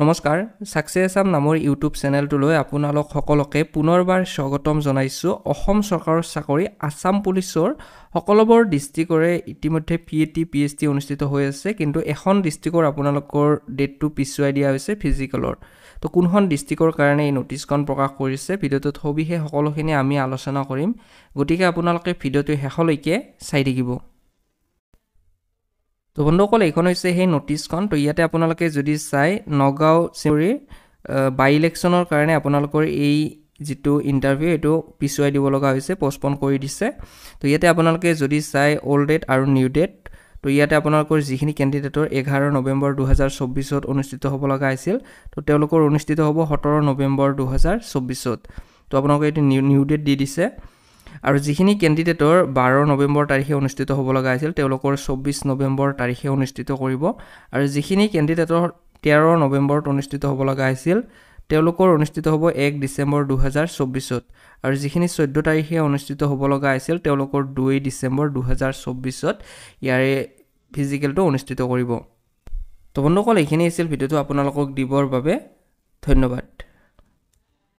নমস্কাৰ সাকসেছ আসাম নামৰ ইউটিউব চেনেলটোলৈ আপোনালোক সকলোকে পুনৰবাৰ স্বাগতম জনাইছো। অসম চৰকাৰৰ চাকৰি আসাম পুলিচৰ সকলোবোৰ ডিস্ট্ৰিক্টৰে ইতিমধ্যে পিএটি পিএসটি অনুষ্ঠিত হৈ আছে, কিন্তু এখন ডিস্ট্ৰিক্টৰ আপোনালোকৰ ডেটটো পিছুৱাই দিয়া হৈছে ফিজিকেলৰ। তো কোনখন ডিস্ট্ৰিক্টৰ কাৰণে এই নোটিছখন প্ৰকাশ কৰিছে ভিডিঅ'টোত সবিশেষ সকলোখিনি আমি আলোচনা কৰিম, গতিকে আপোনালোকে ভিডিঅ'টো শেষলৈকে চাই থাকিব। তো বন্ধুসকল এইখন হৈছে সেই নোটিছখন। তো ইয়াতে আপোনালোকে যদি চাই নগাঁও চিউৰি বাই ইলেকশ্যনৰ কাৰণে আপোনালোকৰ এই যেটো ইন্টাৰভিউ এটো পিছুৱাই দিব লগা হৈছে, পোষ্টপন কৰি দিছে। তো ইয়াতে আপোনালোকে যদি চাই ওল্ড ডেট আৰু নিউ ডেট, তো ইয়াতে আপোনালোকৰ যিখিনি ক্যান্ডিডেটৰ 11 নৱেম্বৰ 2024 ত অনুষ্ঠিত হ'ব লগা আছিল, তো তেওঁলোকৰ অনুষ্ঠিত হ'ব 17 নৱেম্বৰ 2024 ত। তো আপোনালোকে এটো নিউ ডেট দি দিছে। আৰু যিখিনি ক্যান্ডিডেটৰ 12 নৱেম্বৰ তাৰিখে অনুষ্ঠিত হ'ব লগা আছিল তেওঁলোকৰ 24 নৱেম্বৰ তাৰিখে অনুষ্ঠিত কৰিব, আৰু যিখিনি ক্যান্ডিডেটৰ 13 নৱেম্বৰত অনুষ্ঠিত হ'ব লগা আছিল তেওঁলোকৰ অনুষ্ঠিত হ'ব 1 ডিসেম্বৰ 2024 ত, আৰু যিখিনি 14 তাৰিখে অনুষ্ঠিত হ'ব লগা আছিল তেওঁলোকৰ 2 ডিসেম্বৰ 2024 ত ইয়াৰে ফিজিকেলটো অনুষ্ঠিত কৰিব। তো বন্ধুসকল এইখিনি আছিল ভিডিঅ'টো আপোনালোকক দিবৰ বাবে ধন্যবাদ।